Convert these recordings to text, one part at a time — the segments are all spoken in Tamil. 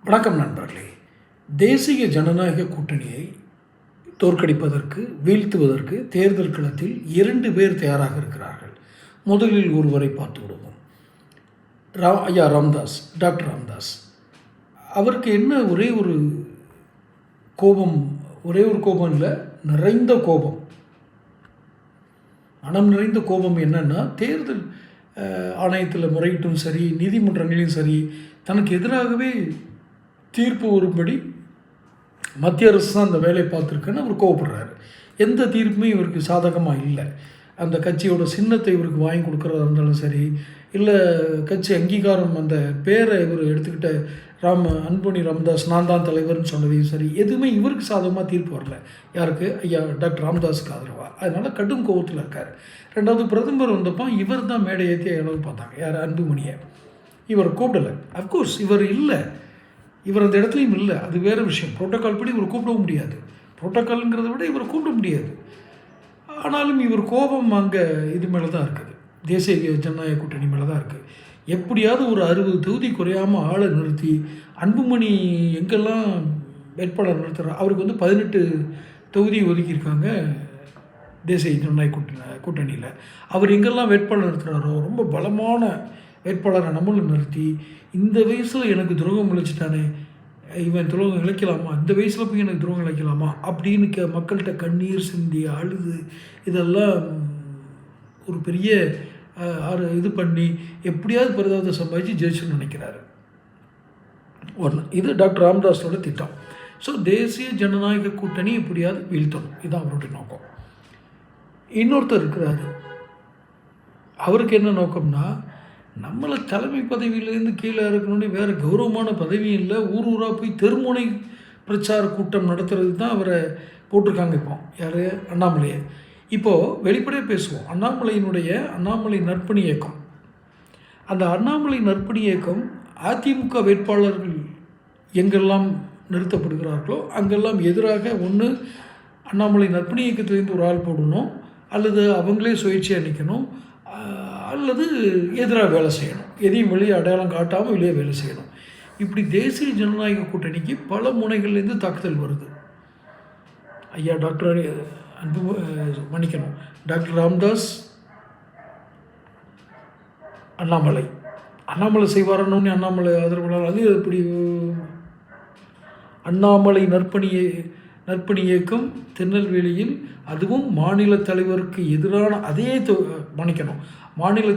வணக்கம் நண்பர்களே. தேசிய ஜனநாயக கூட்டணியை தோற்கடிப்பதற்கு, வீழ்த்துவதற்கு தேர்தல் களத்தில் 2 பேர் தயாராக இருக்கிறார்கள். முதலில் ஒருவரை பார்த்து விடுவோம். ஐயா ராமதாஸ், டாக்டர் ராமதாஸ். அவருக்கு என்ன ஒரே ஒரு கோபம் இல்லை, நிறைந்த கோபம், மனம் நிறைந்த கோபம். என்னென்னா, தேர்தல் ஆணையத்தில் முறையிட்டும் சரி, நீதிமன்றங்களையும் சரி, தனக்கு எதிராகவே தீர்ப்பு வரும்படி மத்திய அரசு தான் அந்த வேலையை பார்த்துருக்குன்னு அவர் கோவப்படுறாரு. எந்த தீர்ப்புமே இவருக்கு சாதகமாக இல்லை. அந்த கட்சியோட சின்னத்தை இவருக்கு வாங்கி கொடுக்குறதா இருந்தாலும் சரி, இல்லை கட்சி அங்கீகாரம் அந்த பேரை இவர் எடுத்துக்கிட்ட அன்புமணி ராமதாஸ் நான் தான் தலைவர்னு சொன்னதையும் சரி, எதுவுமே இவருக்கு சாதகமாக தீர்ப்பு வரல. யாருக்கு? ஐயா டாக்டர் ராமதாஸுக்கு ஆதரவாக. அதனால் கடும் கோபத்தில் இருக்கார். ரெண்டாவது, பிரதமர் வந்தப்போ இவர் தான் மேடை ஏற்றி அளவு பார்த்தாங்க. யார்? அன்புமணியை. இவர் கூப்பிடலை. அஃப்கோர்ஸ் இவர் இல்லை, இவர் அந்த இடத்துலையும் இல்லை, அது வேறு விஷயம். புரோட்டோக்கால் படி இவர் கூப்பிடவும் முடியாது. புரோட்டோக்கால்ங்கிறத விட இவர் கூப்பிட முடியாது. ஆனாலும் இவர் கோபம் அங்கே இது மேலே தான் இருக்குது, தேசிய ஜனநாயக கூட்டணி மேலே தான் இருக்குது. எப்படியாவது ஒரு 60 தொகுதி குறையாமல் ஆளை நிறுத்தி, அன்புமணி எங்கெல்லாம் வேட்பாளர் நிறுத்துகிறார், அவருக்கு 18 தொகுதி ஒதுக்கியிருக்காங்க தேசிய ஜனநாயக கூட்டணியில். அவர் எங்கெல்லாம் வேட்பாளர் நிறுத்துகிறாரோ, ரொம்ப பலமான வேட்பாளரை நம்மளும் நிறுத்தி, இந்த வயசில் எனக்கு துரோகம் இழைச்சிட்டானே, இவன் துரோகம் இழைக்கலாமா, இந்த வயசில் போய் எனக்கு துரோகம் இழைக்கலாமா அப்படின்னு மக்கள்கிட்ட கண்ணீர் சிந்தி அழுது இதெல்லாம் ஒரு பெரிய இது பண்ணி எப்படியாவது பிரதாபத்தை சம்பாதிச்சு ஜெயிச்சுன்னு நினைக்கிறாரு. ஒன்று, இது டாக்டர் ராமதாஸோட திட்டம். ஸோ தேசிய ஜனநாயக கூட்டணி எப்படியாவது வீழ்த்தணும், இதுதான் அவருடைய நோக்கம். இன்னொருத்தர் இருக்கிறாரு, அவருக்கு என்ன நோக்கம்னா, நம்மளை தலைமை பதவியிலேருந்து கீழே இருக்கணும்னு வேறு கௌரவமான பதவியும் இல்லை, ஊர் ஊராக போய் தெருமுனை பிரச்சார கூட்டம் நடத்துறது தான் அவரை போட்டிருக்காங்க. இப்போ யார்? அண்ணாமலையை. இப்போது வெளிப்படையாக பேசுவோம். அண்ணாமலை நற்பணி இயக்கம், அந்த அண்ணாமலை நற்பணி இயக்கம் அதிமுக வேட்பாளர்கள் எங்கெல்லாம் நிறுத்தப்படுகிறார்களோ அங்கெல்லாம் எதிராக ஒன்று அண்ணாமலை நற்பணி இயக்கத்திலேருந்து ஒரு ஆள் போடணும், அல்லது அவங்களே சுயேட்சையாக நிற்கணும், அல்லது எதிராக வேலை செய்யணும். எதையும் வெளியே அடையாளம் காட்டாமல் வெளியே வேலை செய்யணும். இப்படி தேசிய ஜனநாயக கூட்டணிக்கு பல முனைகள்லேருந்து தாக்குதல் வருது. ஐயா டாக்டர் டாக்டர் ராமதாஸ், அண்ணாமலை செய்வாரன்னு அண்ணாமலை ஆதரவாளர். அது இப்படி அண்ணாமலை நற்பணி இயக்கம் திருநெல்வேலியில், அதுவும் மாநில தலைவருக்கு எதிரான அதே மாநில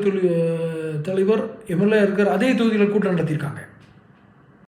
தலைவர் எம்எல்ஏ இருக்கிற அதே தொகுதியில் கூட்டம் நடத்தியிருக்காங்க.